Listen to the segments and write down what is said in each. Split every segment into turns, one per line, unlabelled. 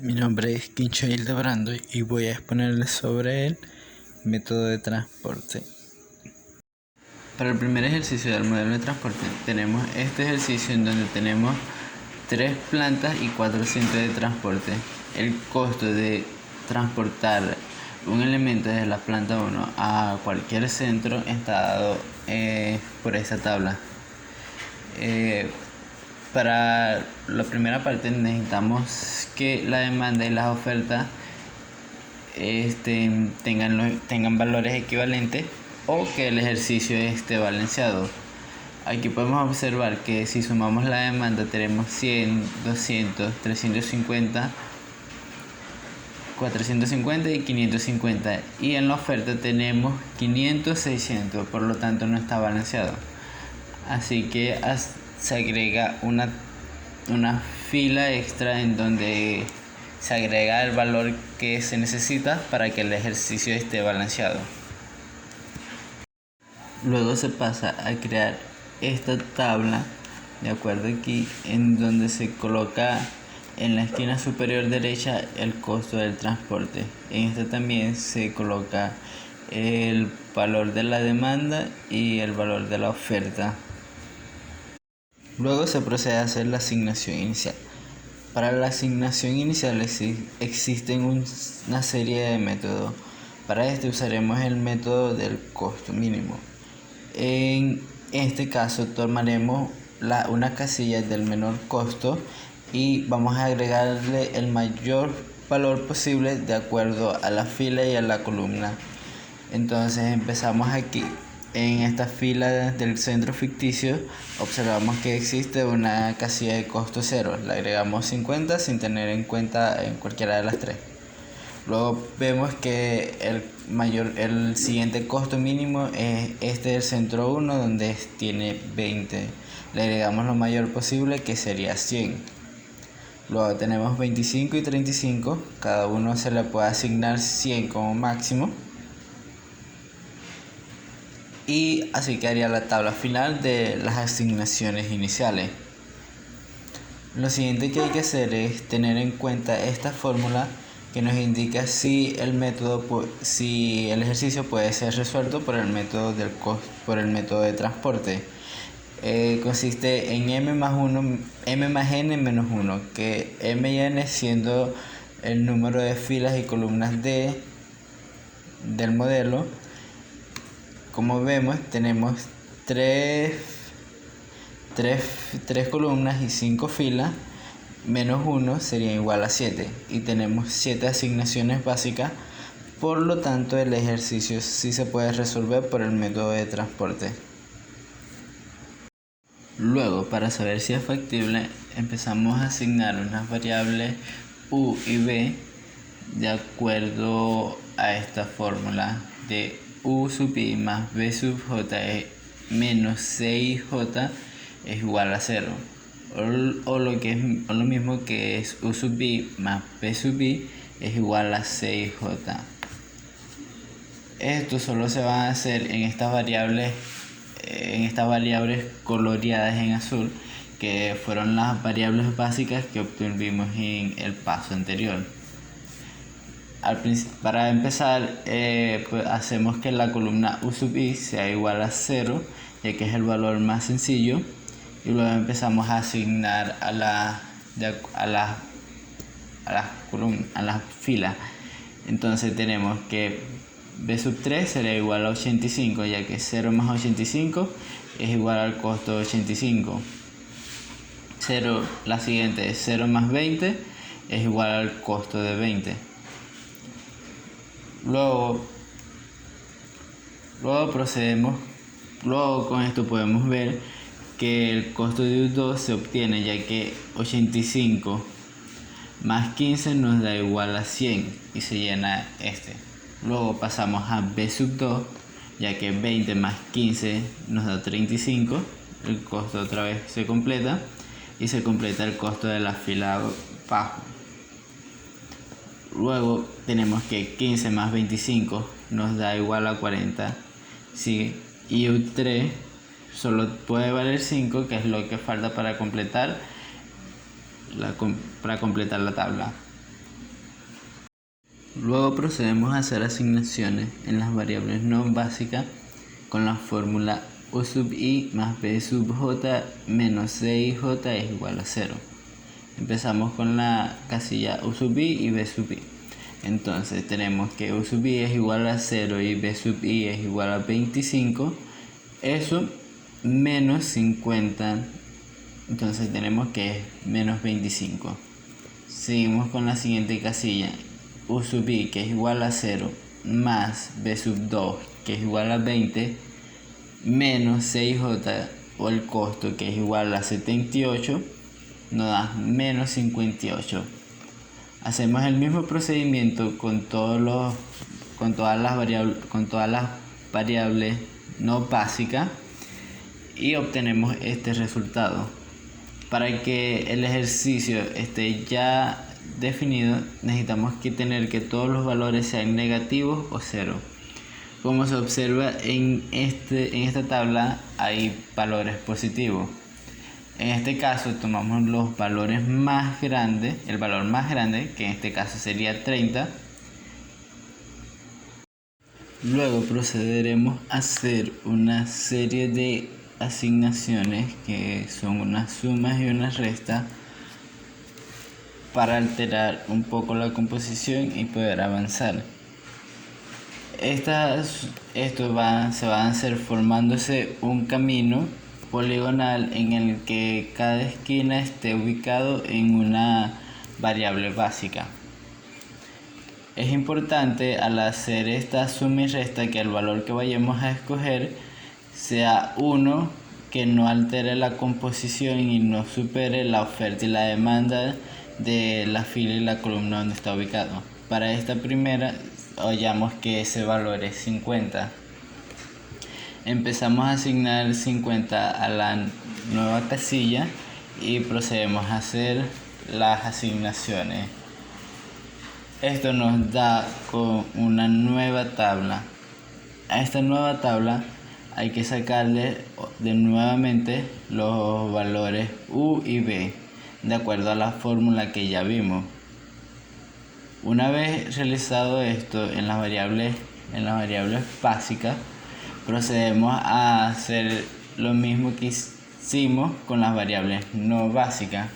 Mi nombre es Quincho Hildebrando y voy a exponerles sobre el método de transporte. Para el primer ejercicio del modelo de transporte tenemos este ejercicio en donde tenemos 3 plantas y 4 centros de transporte. El costo de transportar un elemento desde la planta 1 a cualquier centro está dado por esta tabla. Para la primera parte necesitamos que la demanda y las ofertas tengan valores equivalentes o que el ejercicio esté balanceado. Aquí podemos observar que si sumamos la demanda tenemos 100, 200, 350, 450 y 550, y en la oferta tenemos 500, 600, por lo tanto no está balanceado. Así que se agrega una fila extra en donde se agrega el valor que se necesita para que el ejercicio esté balanceado. Luego se pasa a crear esta tabla, de acuerdo aquí, en donde se coloca en la esquina superior derecha el costo del transporte. En esta también se coloca el valor de la demanda y el valor de la oferta. Luego se procede a hacer la asignación inicial. Para la asignación inicial existen una serie de métodos. Para este usaremos el método del costo mínimo. En este caso tomaremos una casilla del menor costo y vamos a agregarle el mayor valor posible de acuerdo a la fila y a la columna. Entonces empezamos aquí. En esta fila del centro ficticio observamos que existe una casilla de costo 0. Le agregamos 50 sin tener en cuenta en cualquiera de las 3. Luego vemos que el siguiente costo mínimo es este del centro 1, donde tiene 20. Le agregamos lo mayor posible, que sería 100. Luego tenemos 25 y 35. Cada uno se le puede asignar 100 como máximo. Y así quedaría la tabla final de las asignaciones iniciales. Lo siguiente que hay que hacer es tener en cuenta esta fórmula que nos indica si el ejercicio puede ser resuelto por el método de transporte. Consiste en m más n menos 1, que m y n siendo el número de filas y columnas del modelo. Como vemos, tenemos 3 columnas y 5 filas, menos 1 sería igual a 7, y tenemos 7 asignaciones básicas. Por lo tanto, el ejercicio sí se puede resolver por el método de transporte. Luego, para saber si es factible, empezamos a asignar unas variables u y b de acuerdo a esta fórmula de u sub i más b sub j menos 6j es igual a 0, o lo mismo que es u sub i más b sub i es igual a 6j. Esto solo se va a hacer en estas variables coloreadas en azul, que fueron las variables básicas que obtuvimos en el paso anterior. Para empezar, pues hacemos que la columna u sub i sea igual a 0, ya que es el valor más sencillo, y luego empezamos a asignar a las filas. Entonces tenemos que b sub 3 será igual a 85, ya que 0 más 85 es igual al costo de 85. La siguiente es 0 más 20 es igual al costo de 20. Luego con esto podemos ver que el costo de U2 se obtiene, ya que 85 más 15 nos da igual a 100 y se llena este. Luego pasamos a B sub 2, ya que 20 más 15 nos da 35, el costo otra vez se completa y se completa el costo de la fila bajo. Luego tenemos que 15 más 25 nos da igual a 40, ¿sí? Y U3 solo puede valer 5, que es lo que falta para completar la tabla. Luego procedemos a hacer asignaciones en las variables no básicas con la fórmula u sub i más b sub j menos c i j es igual a 0. Empezamos con la casilla u sub i y b sub i. Entonces tenemos que u sub i es igual a 0 y b sub i es igual a 25. Eso menos 50. Entonces tenemos que es menos 25. Seguimos con la siguiente casilla. U sub i, que es igual a 0, más b sub 2, que es igual a 20, menos c i j, o el costo, que es igual a 78, nos da menos 58. Hacemos el mismo procedimiento con todas las variables no básicas y obtenemos este resultado. Para que el ejercicio esté ya definido, necesitamos tener que todos los valores sean negativos o cero. Como se observa en esta tabla, hay valores positivos. En este caso tomamos los valores más grandes, el valor más grande, que en este caso sería 30. Luego procederemos a hacer una serie de asignaciones que son unas sumas y unas restas para alterar un poco la composición y poder avanzar. Se va a hacer formándose un camino poligonal en el que cada esquina esté ubicado en una variable básica. Es importante al hacer esta suma y resta que el valor que vayamos a escoger sea uno que no altere la composición y no supere la oferta y la demanda de la fila y la columna donde está ubicado. Para esta primera, hallamos que ese valor es 50. Empezamos a asignar 50 a la nueva casilla y procedemos a hacer las asignaciones. Esto nos da con una nueva tabla. A esta nueva tabla hay que sacarle nuevamente los valores u y b de acuerdo a la fórmula que ya vimos. Una vez realizado esto en las variables básicas, procedemos a hacer lo mismo que hicimos con las variables no básicas.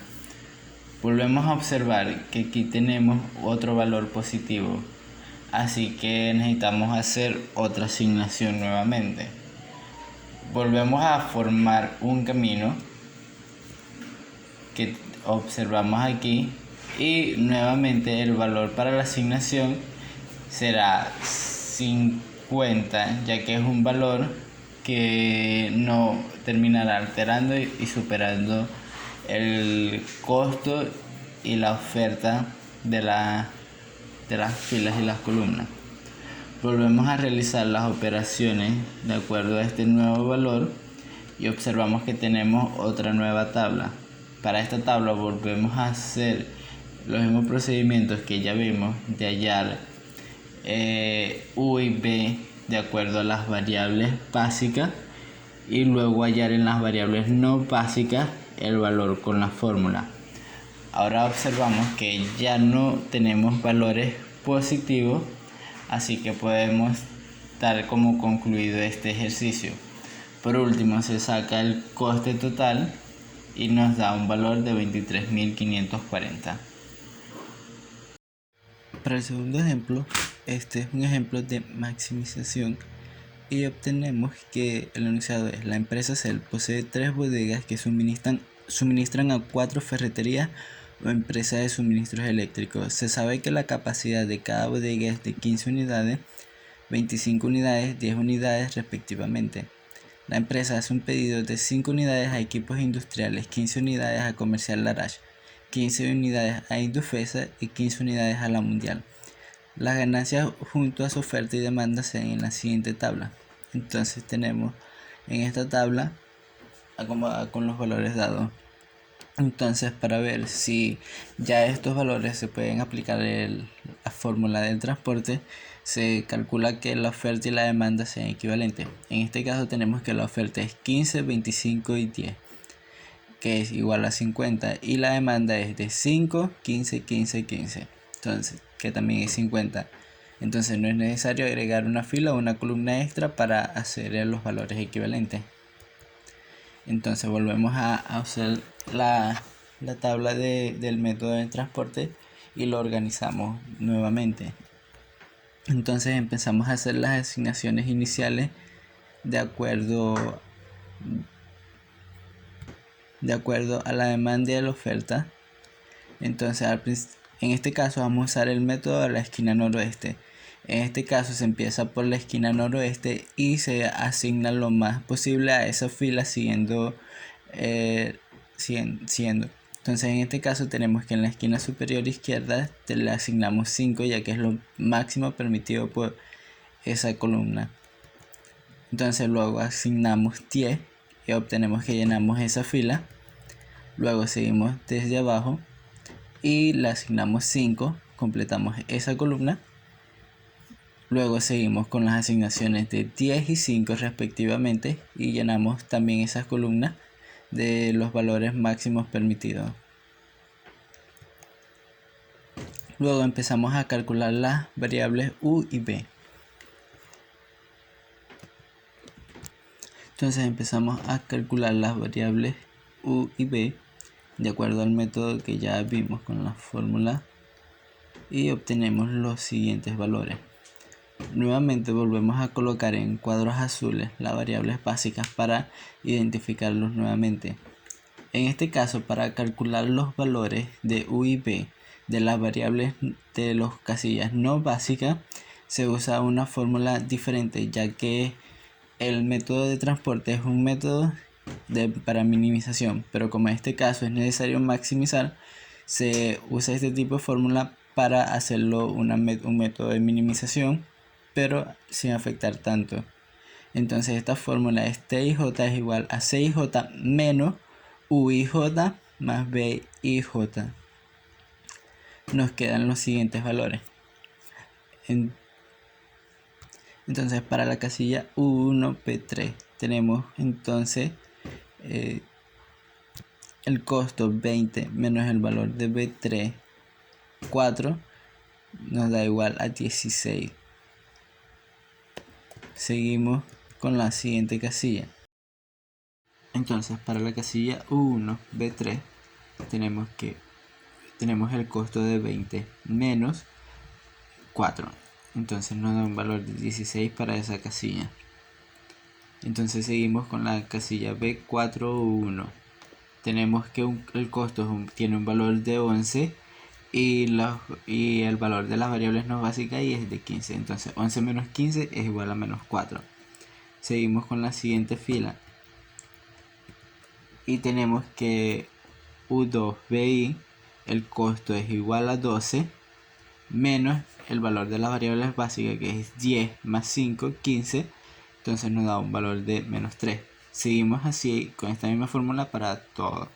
Volvemos a observar que aquí tenemos otro valor positivo, así que necesitamos hacer otra asignación nuevamente. Volvemos a formar un camino que observamos aquí y nuevamente el valor para la asignación será 50, ya que es un valor que no terminará alterando y superando el costo y la oferta de las filas y las columnas. Volvemos a realizar las operaciones de acuerdo a este nuevo valor y observamos que tenemos otra nueva tabla. Para esta tabla volvemos a hacer los mismos procedimientos que ya vimos de hallar u y b de acuerdo a las variables básicas y luego hallar en las variables no básicas el valor con la fórmula. Ahora observamos que ya no tenemos valores positivos, así que podemos dar como concluido este ejercicio. Por último, se saca el coste total y nos da un valor de 23.540. Para el segundo ejemplo, este es un ejemplo de maximización y obtenemos que el enunciado es: la empresa Cel posee 3 bodegas que suministran a 4 ferreterías o empresas de suministros eléctricos. Se sabe que la capacidad de cada bodega es de 15 unidades, 25 unidades, 10 unidades respectivamente. La empresa hace un pedido de 5 unidades a equipos industriales, 15 unidades a Comercial Larache, 15 unidades a Indufesa y 15 unidades a La Mundial. Las ganancias junto a su oferta y demanda se ven en la siguiente tabla. Entonces tenemos en esta tabla acomodada con los valores dados. Entonces, para ver si ya estos valores se pueden aplicar en la fórmula del transporte, se calcula que la oferta y la demanda sean equivalentes. En este caso tenemos que la oferta es 15, 25 y 10, que es igual a 50, y la demanda es de 5, 15, 15, 15. Entonces que también es 50. Entonces no es necesario agregar una fila o una columna extra para hacer los valores equivalentes. Entonces volvemos a usar la tabla del método de transporte y lo organizamos nuevamente. Entonces empezamos a hacer las asignaciones iniciales de acuerdo a la demanda y a la oferta. Entonces en este caso vamos a usar el método de la esquina noroeste. En este caso se empieza por la esquina noroeste y se asigna lo más posible a esa fila siguiendo. Entonces en este caso tenemos que en la esquina superior izquierda le asignamos 5, ya que es lo máximo permitido por esa columna. Entonces luego asignamos 10 y obtenemos que llenamos esa fila. Luego seguimos desde abajo y le asignamos 5, completamos esa columna. Luego seguimos con las asignaciones de 10 y 5 respectivamente y llenamos también esas columnas de los valores máximos permitidos. Luego empezamos a calcular las variables u y b. Entonces empezamos a calcular las variables u y b de acuerdo al método que ya vimos con la fórmula y obtenemos los siguientes valores. Nuevamente volvemos a colocar en cuadros azules las variables básicas para identificarlos nuevamente. En este caso, para calcular los valores de u y b de las variables de las casillas no básicas, se usa una fórmula diferente, ya que el método de transporte es un método para minimización, pero como en este caso es necesario maximizar, se usa este tipo de fórmula para hacerlo un método de minimización, pero sin afectar tanto. Entonces esta fórmula es TIJ es igual a 6J menos UIJ más BIJ. Nos quedan los siguientes valores. Entonces para la casilla U1 P3 tenemos entonces el costo 20 menos el valor de B3 4 nos da igual a 16. Seguimos con la siguiente casilla. Entonces para la casilla U1 B3 tenemos el costo de 20 menos 4. Entonces nos da un valor de 16 para esa casilla. Entonces seguimos con la casilla B4U1. Tenemos que el costo tiene un valor de 11 y el valor de las variables no básicas y es de 15. Entonces 11 menos 15 es igual a menos 4. Seguimos con la siguiente fila. Y tenemos que U2BI, el costo es igual a 12 menos el valor de las variables básicas, que es 10 más 5, 15. Entonces nos da un valor de menos 3. Seguimos así con esta misma fórmula para todo.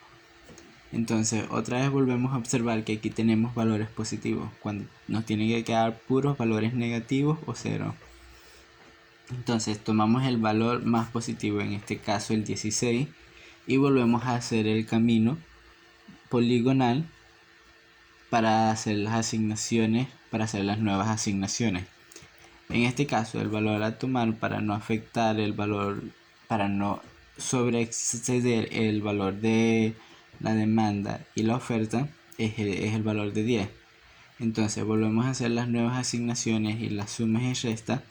Entonces otra vez volvemos a observar que aquí tenemos valores positivos cuando nos tienen que quedar puros valores negativos o cero. Entonces tomamos el valor más positivo, en este caso el 16, y volvemos a hacer el camino poligonal para hacer las asignaciones, para hacer las nuevas asignaciones. En este caso el valor a tomar para no afectar el valor, para no sobreexceder el valor de la demanda y la oferta, es el valor de 10. Entonces volvemos a hacer las nuevas asignaciones y las sumas y restas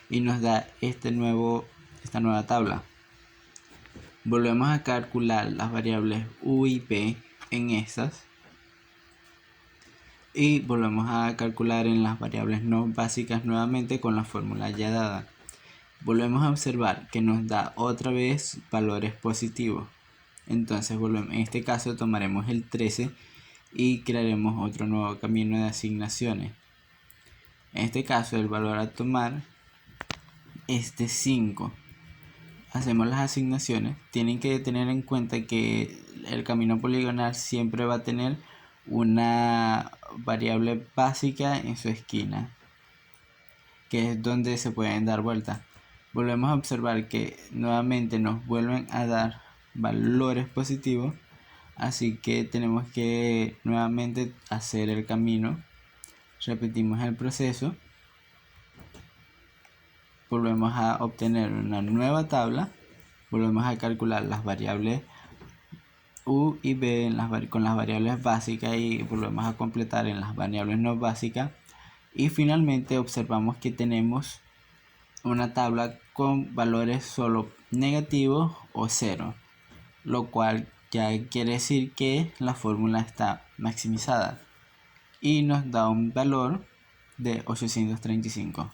y nos da esta nueva tabla. Volvemos a calcular las variables u y b en estas y volvemos a calcular en las variables no básicas nuevamente con la fórmula ya dada. Volvemos a observar que nos da otra vez valores positivos. Entonces en este caso tomaremos el 13 y crearemos otro nuevo camino de asignaciones. En este caso el valor a tomar es de 5. Hacemos las asignaciones. Tienen que tener en cuenta que el camino poligonal siempre va a tener una variable básica en su esquina, que es donde se pueden dar vueltas. Volvemos a observar que nuevamente nos vuelven a dar valores positivos, así que tenemos que nuevamente hacer el camino Repetimos el proceso. Volvemos a obtener una nueva tabla. Volvemos a calcular las variables u y b con las variables básicas y volvemos a completar en las variables no básicas. Y finalmente observamos que tenemos una tabla con valores solo negativos o cero, lo cual ya quiere decir que la fórmula está maximizada y nos da un valor de 835.